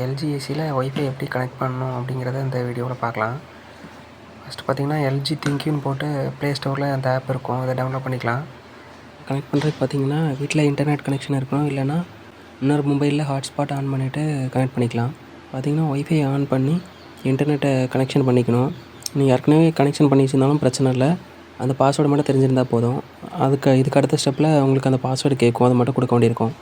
LG ஏசியில் wifi எப்படி connect பண்ணணும் அப்படிங்கிறத இந்த வீடியோவில் பார்க்கலாம். ஃபஸ்ட்டு பார்த்திங்கன்னா எல்ஜி திங்க்யூன்னு போட்டு ப்ளே ஸ்டோரில் அந்த ஆப் இருக்கும், அதை டவுன்லோட் பண்ணிக்கலாம். கனெக்ட் பண்ணுறதுக்கு பார்த்திங்கன்னா வீட்டில் இன்டர்நெட் கனெக்ஷன் இருக்கணும், இல்லைனா இன்னொரு மொபைலில் ஹாட்ஸ்பாட் ஆன் பண்ணிவிட்டு கனெக்ட் பண்ணிக்கலாம். பார்த்திங்கன்னா ஒய்ஃபை ஆன் பண்ணி இன்டர்நெட்டை கனெக்ஷன் பண்ணிக்கணும். நீங்கள் ஏற்கனவே கனெக்ஷன் பண்ணி வச்சுருந்தாலும் பிரச்சனை இல்லை, அந்த பாஸ்வேர்டு மட்டும் தெரிஞ்சிருந்தால் போதும். இதுக்கு அடுத்த ஸ்டெப்பில் உங்களுக்கு அந்த பாஸ்வேர்டு கேட்கும், அதை மட்டும் கொடுக்க வேண்டியிருக்கும்.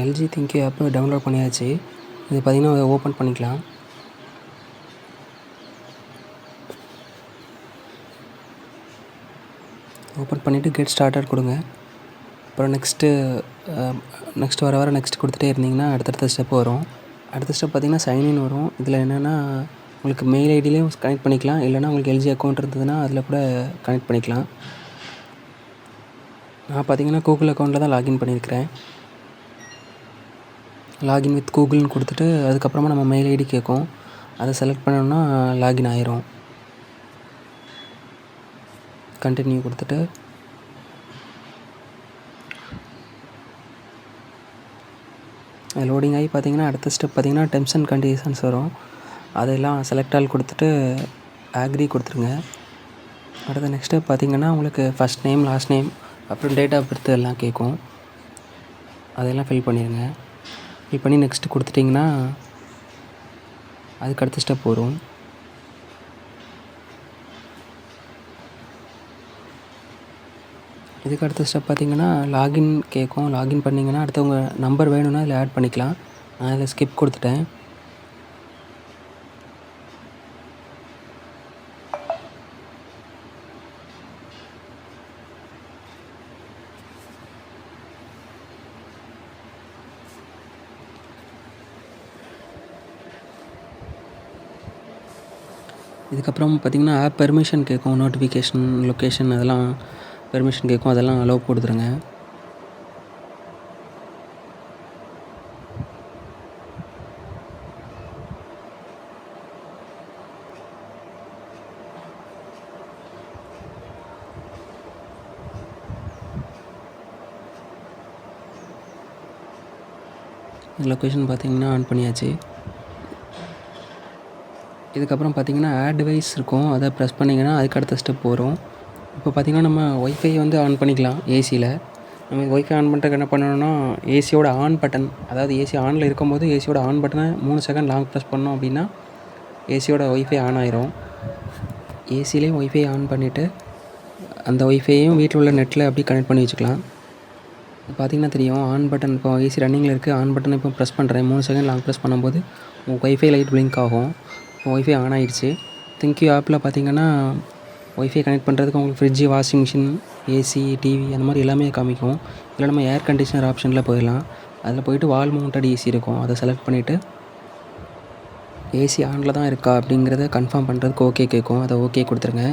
எல்ஜி திங்க்யூ ஆப்பு டவுன்லோட் பண்ணியாச்சு. இது பார்த்திங்கன்னா ஓப்பன் பண்ணிக்கலாம். ஓப்பன் பண்ணிவிட்டு கெட் ஸ்டார்டட் கொடுங்க. அப்புறம் நெக்ஸ்ட்டு வர நெக்ஸ்ட் கொடுத்துட்டே இருந்தீங்கன்னா அடுத்தடுத்த ஸ்டெப் வரும். அடுத்த ஸ்டெப் பார்த்திங்கன்னா சைன்இன் வரும். இதில் என்னென்னா உங்களுக்கு மெயில் ஐடியிலையும் கனெக்ட் பண்ணிக்கலாம், இல்லைனா உங்களுக்கு எல்ஜி அக்கௌண்ட் இருந்ததுன்னா அதில் கூட கனெக்ட் பண்ணிக்கலாம். நான் பார்த்திங்கன்னா கூகுள் அக்கௌண்ட்டில் தான் லாகின் பண்ணியிருக்கிறேன். லாகின் வித் கூகுள்னு கொடுத்துட்டு அதுக்கப்புறமா நம்ம மெயில் ஐடி கேட்கும், அதை செலக்ட் பண்ணோம்னா லாகின் ஆயிரும். கண்டினியூ கொடுத்துட்டு லோடிங் ஆகி பார்த்திங்கன்னா அடுத்த ஸ்டெப் பார்த்திங்கன்னா டெர்ம்ஸ் அண்ட் கண்டிஷன்ஸ் வரும். அதெல்லாம் செலக்ட் ஆல் கொடுத்துட்டு அக்ரி கொடுத்துருங்க. அடுத்த நெக்ஸ்ட் ஸ்டெப் பார்த்திங்கன்னா உங்களுக்கு ஃபஸ்ட் நேம், லாஸ்ட் நேம், அப்புறம் டேட் ஆஃப் பர்த் எல்லாம் கேட்கும். அதெல்லாம் ஃபில் பண்ணிடுங்க. ஃபில் பண்ணி நெக்ஸ்ட்டு கொடுத்துட்டிங்கன்னா அதுக்கு அடுத்த ஸ்டெப் வரும். இதுக்கு அடுத்த ஸ்டெப் பார்த்திங்கன்னா லாகின் கேட்கும். லாகின் பண்ணிங்கன்னா அடுத்தவங்க நம்பர் வேணும்னா அதில் ஆட் பண்ணிக்கலாம். நான் அதில் ஸ்கிப் கொடுத்துட்டேன். இதுக்கப்புறம் பார்த்திங்கன்னா ஆப் பெர்மிஷன் கேட்கும், நோட்டிஃபிகேஷன், லொக்கேஷன் அதெல்லாம் பெர்மிஷன் கேட்கும், அதெல்லாம் அலோவ் கொடுத்துருங்க. லொக்கேஷன் பார்த்திங்கன்னா ஆன் பண்ணியாச்சு. இதுக்கப்புறம் பார்த்திங்கன்னா ஆட் வைஸ் இருக்கும், அதை ப்ரெஸ் பண்ணிங்கன்னா அதுக்கு அடுத்த ஸ்டெப் வரும். இப்போ பார்த்திங்கன்னா நம்ம ஒய்ஃபை வந்து ஆன் பண்ணிக்கலாம். ஏசியில் நம்ம ஒய்ஃபை ஆன் பண்ணுறதுக்கு என்ன பண்ணணும்னா ஏசியோட ஆன் பட்டன், அதாவது ஏசி ஆனில் இருக்கும்போது ஏசியோட ஆன் பட்டனை 3 செகண்ட் லாங் ப்ரெஸ் பண்ணோம் அப்படின்னா ஏசியோட ஒய்ஃபை ஆன் ஆயிரும். ஏசிலேயும் ஒய்ஃபை ஆன் பண்ணிவிட்டு அந்த ஒய்ஃபையும் வீட்டில் உள்ள நெட்டில் அப்படி கனெக்ட் பண்ணி வச்சுக்கலாம். பார்த்திங்கன்னா தெரியும் ஆன் பட்டன், இப்போ ஏசி ரன்னிங்கில் இருக்குது, ஆன் பட்டன் இப்போ ப்ரெஸ் பண்ணுறேன். 3 செகண்ட் லாங் ப்ரெஸ் பண்ணும்போது உங்கள் ஒய்ஃபை லைட் பிளிங்க் ஆகும். ஒய்ஃபை ஆன் ஆகிடுச்சு. திங்க்யூ ஆப்பில் பார்த்திங்கன்னா ஒய்ஃபை கனெக்ட் பண்ணுறதுக்கு உங்களுக்கு fridge, washing machine, AC, TV அந்த மாதிரி எல்லாமே காமிக்கும். இல்லை நம்ம ஏர் கண்டிஷனர் ஆப்ஷனில் போயிடலாம். அதில் போய்ட்டு வால் மவுண்டட் ஏசி இருக்கும், அதை செலக்ட் பண்ணிவிட்டு ஏசி ஆனில் தான் இருக்கா அப்படிங்கிறத கன்ஃபார்ம் பண்ணுறதுக்கு ஓகே கேட்கும், அதை ஓகே கொடுத்துருங்க.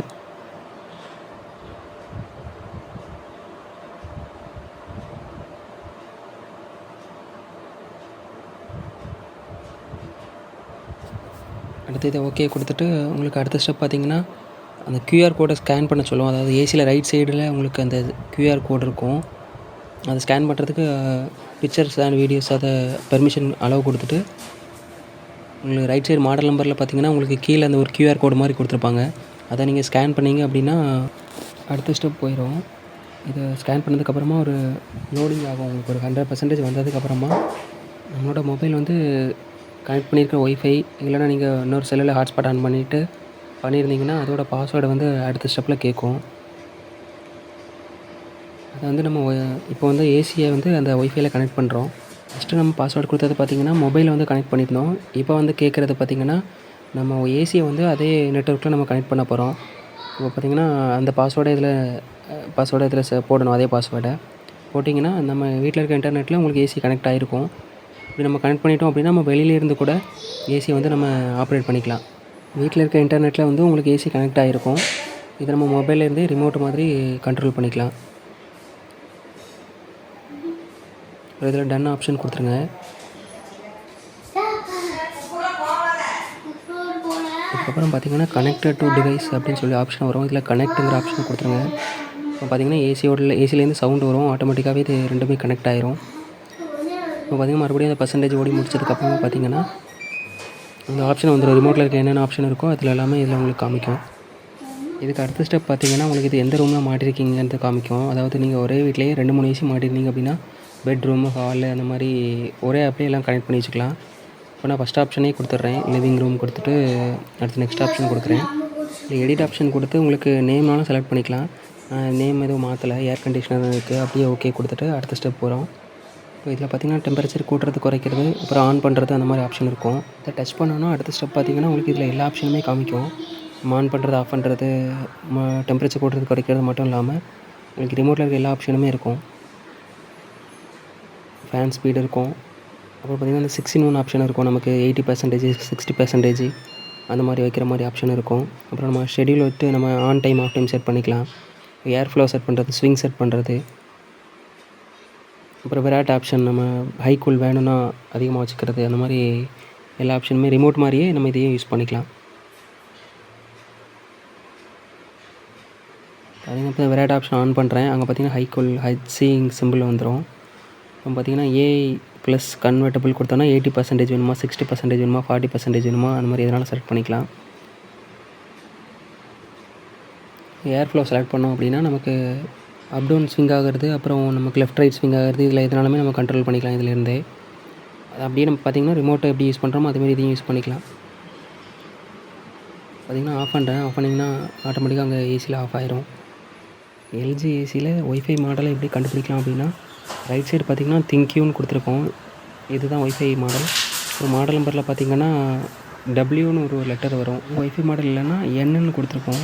அடுத்து இதை ஓகே கொடுத்துட்டு உங்களுக்கு அடுத்த ஸ்டெப் பார்த்திங்கன்னா அந்த QR கோடை ஸ்கேன் பண்ண சொல்லுவோம். அதாவது ஏசியில் ரைட் சைடில் உங்களுக்கு அந்த QR கோடு இருக்கும், அதை ஸ்கேன் பண்ணுறதுக்கு பிக்சர்ஸ் அண்ட் வீடியோஸ் அதை பெர்மிஷன் அலோவ் கொடுத்துட்டு உங்களுக்கு ரைட் சைடு மாடல் நம்பரில் பார்த்திங்கன்னா உங்களுக்கு கீழே அந்த ஒரு QR கோடு மாதிரி கொடுத்துருப்பாங்க. அதை நீங்கள் ஸ்கேன் பண்ணிங்க அப்படின்னா அடுத்த ஸ்டெப் போயிடும். இதை ஸ்கேன் பண்ணதுக்கப்புறமா ஒரு லோடிங் ஆகும். உங்களுக்கு ஒரு 100% வந்ததுக்கப்புறமா நம்மளோட மொபைல் வந்து கனெக்ட் பண்ணியிருக்க ஒய்ஃபை, இல்லைனா நீங்கள் இன்னொரு செல்லில் ஹாட்ஸ்பாட் ஆன் பண்ணியிருந்தீங்கன்னா அதோட பாஸ்வேர்டை வந்து அடுத்த ஸ்டெப்பில் கேட்கும். அதை வந்து நம்ம இப்போ வந்து ஏசியை வந்து அந்த ஒய்ஃபைல கனெக்ட் பண்ணுறோம். ஃபஸ்ட்டு நம்ம பாஸ்வேர்டு கொடுத்தது பார்த்திங்கன்னா மொபைலை வந்து கனெக்ட் பண்ணியிருந்தோம். இப்போ வந்து கேட்குறது பார்த்திங்கன்னா நம்ம ஏசியை வந்து அதே நெட்வொர்க்கில் நம்ம கனெக்ட் பண்ண போகிறோம். இப்போ பார்த்திங்கன்னா அந்த பாஸ்வேர்டை இதில் போடணும். அதே பாஸ்வேர்டை போட்டிங்கன்னா நம்ம வீட்டில் இருக்க இன்டர்நெட்டில் உங்களுக்கு ஏசி கனெக்ட் ஆகிருக்கும். இப்படி நம்ம கனெக்ட் பண்ணிட்டோம் அப்படின்னா நம்ம வெளியிலேருந்து கூட ஏசி வந்து நம்ம ஆப்ரேட் பண்ணிக்கலாம். வீட்டில் இருக்க இன்டர்நெட்டில் வந்து உங்களுக்கு ஏசி கனெக்ட் ஆகிருக்கும். இதை நம்ம மொபைல்லேருந்தே ரிமோட் மாதிரி கண்ட்ரோல் பண்ணிக்கலாம். இதில் டன் ஆப்ஷன் கொடுத்துருங்க. அதுக்கப்புறம் பார்த்தீங்கன்னா கனெக்டட் டு டிவைஸ் அப்படின்னு சொல்லி ஆப்ஷன் வரும். இதில் கனெக்ட்டுங்கிற ஆப்ஷன் கொடுத்துருங்க. இப்போ பார்த்தீங்கன்னா ஏசிலேருந்து சவுண்ட் வரும். ஆட்டோமேட்டிக்காகவே இது ரெண்டுமே கனெக்ட் ஆயிரும். இப்போ பார்த்தீங்கன்னா மறுபடியும் அந்த பர்சன்டேஜ் ஓடி முடிச்சதுக்கப்புறமா பார்த்தீங்கன்னா இந்த ஆப்ஷன் வந்துடும். ரிமோட்டில் இருக்க என்னென்ன ஆப்ஷன் இருக்கோ அதில் எல்லாமே இதில் உங்களுக்கு காமிக்கும். இதுக்கு அடுத்த ஸ்டெப் பார்த்தீங்கன்னா உங்களுக்கு இது எந்த ரூமில் மாட்டிருக்கீங்கன்றது காமிக்கும். அதாவது நீங்கள் ஒரே வீட்லேயே 2-3 ஏசி மாட்டிருந்தீங்க அப்படின்னா பெட்ரூமு, ஹாலு அந்த மாதிரி ஒரே ஆப்லேயே எல்லாம் கனெக்ட் பண்ணி வச்சுக்கலாம். இப்போ நான் ஃபஸ்ட் ஆப்ஷனே கொடுத்துட்றேன். லிவிங் ரூம் கொடுத்துட்டு அடுத்து நெக்ஸ்ட் ஆப்ஷன் கொடுக்குறேன். இல்லை எடிட் ஆப்ஷன் கொடுத்து உங்களுக்கு நேம்னாலும் செலக்ட் பண்ணிக்கலாம். நேம் எதுவும் மாற்றலை, ஏர் கண்டிஷனர் இருக்குது. அப்படியே ஓகே கொடுத்துட்டு அடுத்த ஸ்டெப் போகிறோம். இப்போ இதில் பார்த்தீங்கன்னா டெம்பரேச்சர் கூட்டுறது, குறைக்கிறது, அப்புறம் ஆன் பண்ணுறது அந்த மாதிரி ஆப்ஷன் இருக்கும். இதை டச் பண்ணோன்னா அடுத்த ஸ்டெப் பார்த்தீங்கன்னா உங்களுக்கு இதில் எல்லா ஆப்ஷனுமே காமிக்கும். ஆன் பண்ணுறது, ஆஃப் பண்ணுறது, டெம்பரேச்சர் கூட்டுறது, குறைக்கிறது மட்டும் இல்லாமல் உங்களுக்கு ரிமோட்டில் இருக்க எல்லா ஆப்ஷனுமே இருக்கும். ஃபேன் ஸ்பீடு இருக்கும். அப்புறம் பார்த்திங்கன்னா இந்த 6-in-1 ஆப்ஷன் இருக்கும். நமக்கு 80%, 60% அந்த மாதிரி வைக்கிற மாதிரி ஆப்ஷன் இருக்கும். அப்புறம் நம்ம ஷெட்யூல் விட்டு நம்ம on time, off time set பண்ணிக்கலாம். ஏர் ஃப்ளோ செட் பண்ணுறது, ஸ்விங் செட் பண்ணுறது, அப்புறம் விராட் ஆப்ஷன் நம்ம ஹை கூல் வேணும்னா அதிகமாக வச்சுக்கிறது, அந்த மாதிரி எல்லா ஆப்ஷனுமே ரிமோட் மாதிரியே நம்ம இதையும் யூஸ் பண்ணிக்கலாம். பார்த்தீங்கன்னா இப்போ விராட் ஆப்ஷன் ஆன் பண்ணுறேன். அங்கே பார்த்தீங்கன்னா ஹை கூல் ஹைட்ஸிங் சிம்பிள் வந்துடும். இப்போ பார்த்தீங்கன்னா ஏஐ ப்ளஸ் கன்வெர்ட்டபிள் கொடுத்தோன்னா 80% வேணுமா, 60% வேணுமா, 40% வேணுமா, அந்த மாதிரி எதனாலும் செலக்ட் பண்ணிக்கலாம். ஏர் ஃப்ளோ செலக்ட் பண்ணோம் அப்படின்னா நமக்கு அப் டவுன் ஸ்விங் ஆகிறது, அப்புறம் நமக்கு லெஃப்ட் ரைட் ஸ்விங் ஆகிறது, இதில் எதனாலுமே நம்ம கண்ட்ரோல் பண்ணிக்கலாம் இதிலேருந்தே. அது அப்படியே நம்ம பார்த்திங்கன்னா ரிமோட்டை எப்படி யூஸ் பண்ணுறோமோ அதேமாதிரி இதையும் யூஸ் பண்ணிக்கலாம். பார்த்திங்கன்னா ஆஃப் பண்ணுறேன். ஆஃப் பண்ணிங்கன்னா ஆட்டோமேட்டிக்காக அங்கே ஏசியில் ஆஃப் ஆயிரும். எல்ஜி ஏசியில் ஒய்ஃபை மாடலை எப்படி கண்டுபிடிக்கலாம் அப்படின்னா ரைட் சைடு பார்த்திங்கன்னா திங்க்யூன்னு கொடுத்துருக்கோம். இதுதான் ஒய்ஃபை மாடல். ஒரு மாடல் நம்பரில் பார்த்திங்கன்னா டபிள்யூன்னு ஒரு லெட்டர் வரும். ஒய்ஃபை மாடல் இல்லைன்னா என்னன்னு கொடுத்துருக்கோம்.